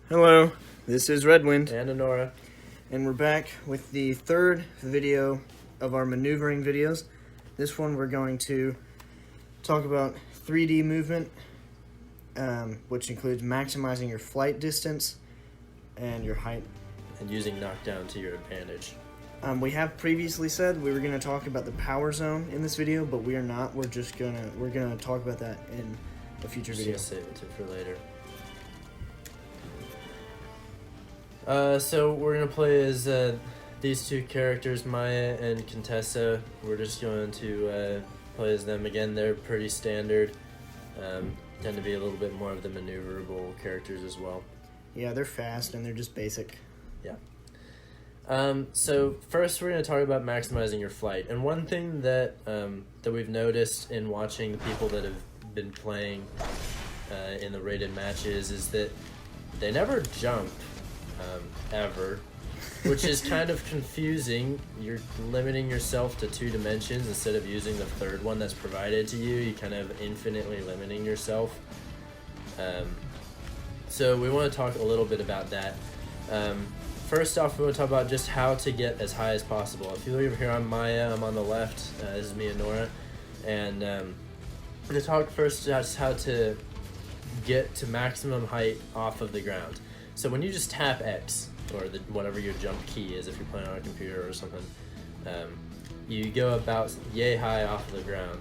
Hello, this is Redwind, And Honora. and we're back with the third video of our maneuvering videos. This one we're going to talk about 3D movement, which includes maximizing your flight distance and your height. And using knockdown to your advantage. We have previously said we were going to talk about the power zone in this video, but we are not. We're gonna talk about that in a future video. Just save it for later. So we're gonna play as these two characters, Maya and Contessa. We're just going to play as them again. They're pretty standard. Tend to be a little bit more of the maneuverable characters as well. Yeah, they're fast and they're just basic. Yeah. So first we're going to talk about maximizing your flight. And one thing that we've noticed in watching the people that have been playing in the rated matches is that they never jump ever, which is kind of confusing. You're limiting yourself to 2 dimensions instead of using the third one that's provided to you. You kind of infinitely limiting yourself. So we want to talk a little bit about that. First off, we want to talk about just how to get as high as possible. If you look over here, I'm Maya, I'm on the left, this is me and Nora, and I'm going to talk first just how to get to maximum height off of the ground. So when you just tap X, or whatever your jump key is if you're playing on a computer or something, you go about yay high off of the ground.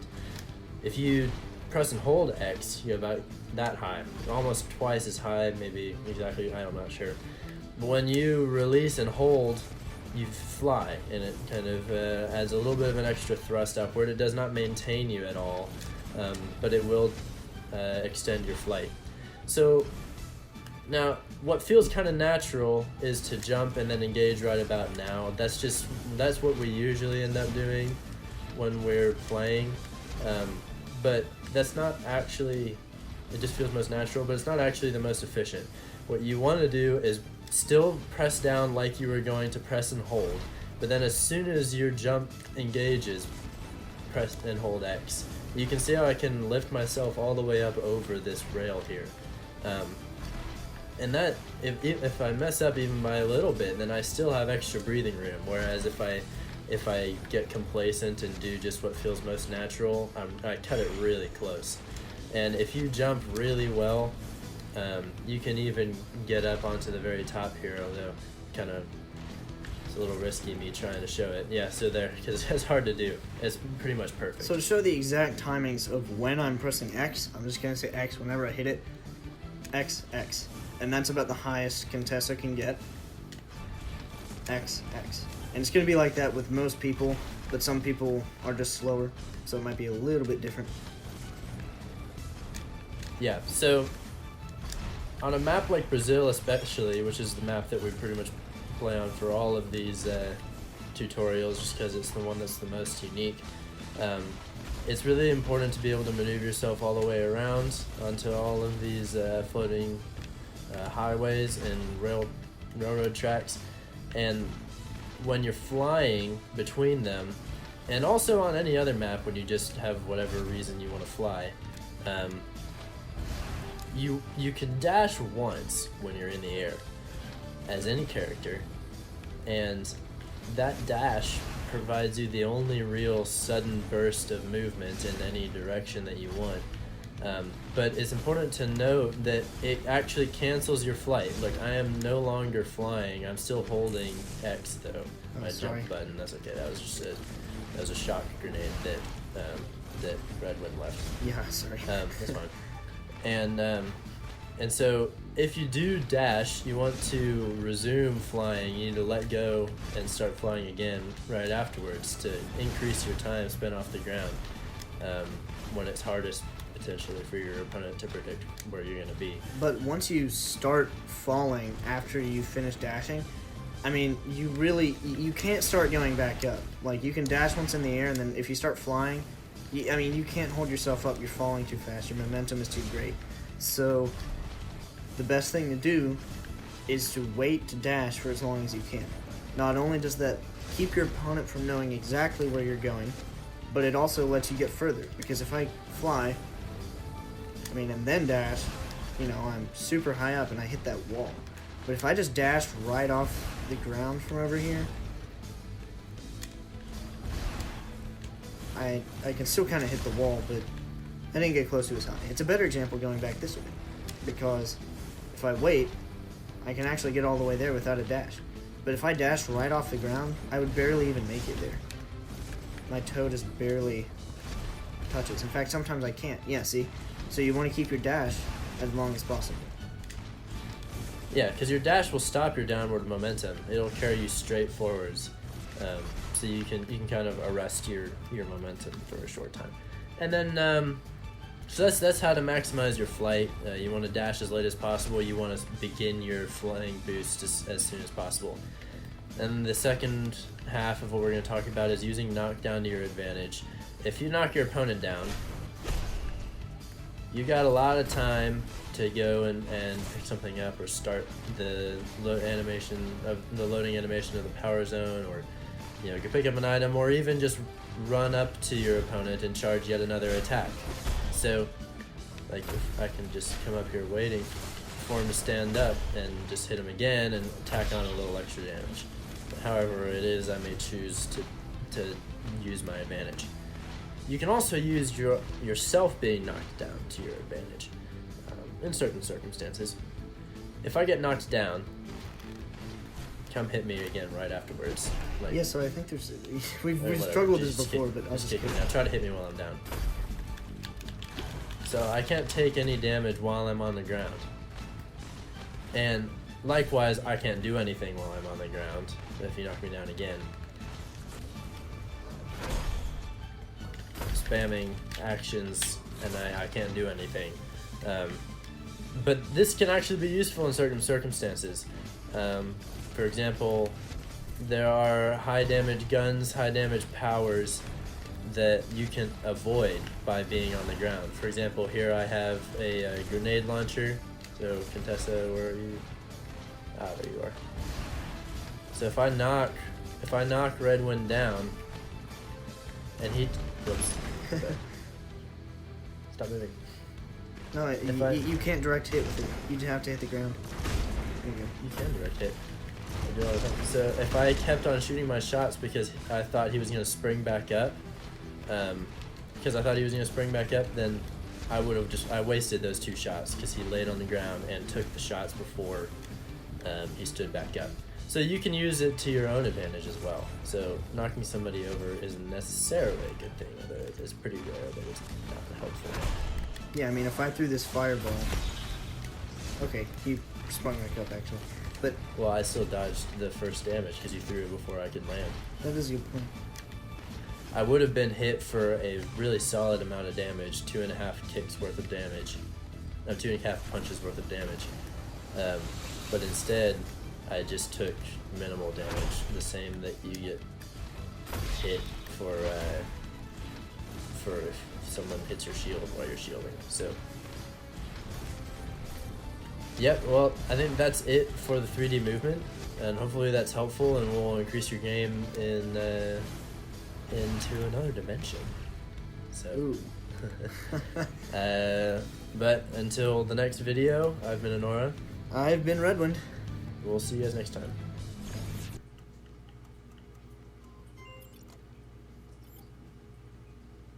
If you press and hold X, you're about that high, almost twice as high, maybe exactly, I'm not sure. But when you release and hold, you fly, and it kind of adds a little bit of an extra thrust upward. It does not maintain you at all, but it will extend your flight. So now, what feels kind of natural is to jump and then engage right about now. That's what we usually end up doing when we're playing, but that's not actually, it just feels most natural, but it's not actually the most efficient. What you want to do is still press down like you were going to press and hold, but then as soon as your jump engages, press and hold X. You can see how I can lift myself all the way up over this rail here. And that, if I mess up even by a little bit, then I still have extra breathing room, whereas if I get complacent and do just what feels most natural, I cut it really close. And if you jump really well, you can even get up onto the very top here, although it's a little risky me trying to show it. Yeah, so there, because it's hard to do. It's pretty much perfect. So to show the exact timings of when I'm pressing X, I'm just going to say X whenever I hit it. X, X. And that's about the highest Contessa can get. X, X. And it's going to be like that with most people, but some people are just slower, so it might be a little bit different. Yeah, so on a map like Brazil especially, which is the map that we pretty much play on for all of these tutorials, just because it's the one that's the most unique, it's really important to be able to maneuver yourself all the way around onto all of these floating highways and railroad tracks. And when you're flying between them, and also on any other map when you just have whatever reason you want to fly, you can dash once when you're in the air as any character, and that dash provides you the only real sudden burst of movement in any direction that you want. But it's important to note that it actually cancels your flight. Like, I am no longer flying. I'm still holding X though. My jump button. That's okay. That was a shock grenade that Redwind left. Yeah, sorry. That's fine. And so if you do dash, you want to resume flying. You need to let go and start flying again right afterwards to increase your time spent off the ground when it's hardest potentially for your opponent to predict where you're going to be. But once you start falling after you finish dashing, I mean, you can't start going back up. Like, you can dash once in the air, and then if you start flying, you can't hold yourself up. You're falling too fast. Your momentum is too great. So the best thing to do is to wait to dash for as long as you can. Not only does that keep your opponent from knowing exactly where you're going, but it also lets you get further. Because if I fly, and then dash, I'm super high up and I hit that wall. But if I just dashed right off the ground from over here, I can still kind of hit the wall, but I didn't get close to as high. It's a better example going back this way, because if I wait, I can actually get all the way there without a dash. But if I dashed right off the ground, I would barely even make it there. My toe just barely touches. In fact, sometimes I can't. Yeah, see? So you want to keep your dash as long as possible. Yeah, because your dash will stop your downward momentum. It'll carry you straight forwards, so you can kind of arrest your momentum for a short time. And then, so that's how to maximize your flight. You want to dash as late as possible. You want to begin your flying boost as soon as possible. And the second half of what we're going to talk about is using knockdown to your advantage. If you knock your opponent down, you got a lot of time to go and pick something up or start the loading animation of the power zone, or you can pick up an item, or even just run up to your opponent and charge yet another attack. So, like, if I can just come up here waiting for him to stand up and just hit him again and tack on a little extra damage. However it is, I may choose to use my advantage. You can also use yourself being knocked down to your advantage in certain circumstances. If I get knocked down, come hit me again right afterwards. Like, Yeah, so I think there's... We've struggled with this before, but I'll just just kick me. Now try to hit me while I'm down. So I can't take any damage while I'm on the ground. And likewise, I can't do anything while I'm on the ground if you knock me down again. Spamming actions, and I can't do anything. But this can actually be useful in certain circumstances. For example, there are high damage guns, high damage powers that you can avoid by being on the ground. For example, here I have a grenade launcher. So Contessa, where are you? Ah, there you are. So if I knock Redwind down, and he, whoops, okay. Stop moving. No, you can't direct hit with it. You just have to hit the ground. There you go. You can direct hit. I do all the time. So if I kept on shooting my shots because I thought he was going to spring back up, then I wasted those 2 shots because he laid on the ground and took the shots before he stood back up. So you can use it to your own advantage as well. So knocking somebody over isn't necessarily a good thing, although it's pretty rare that it's not helpful. Yeah, I mean, if I threw this fireball... Okay, he sprung back up, actually. But Well, I still dodged the first damage because you threw it before I could land. that is a good point. I would have been hit for a really solid amount of damage, 2.5 kicks worth of damage. No, 2.5 punches worth of damage. But instead, I just took minimal damage, the same that you get hit for if someone hits your shield while you're shielding. So, yep. Well, I think that's it for the 3D movement, and hopefully that's helpful and will increase your game into another dimension. So, Ooh. but until the next video, I've been Honora. I've been Redwind. We'll see you guys next time.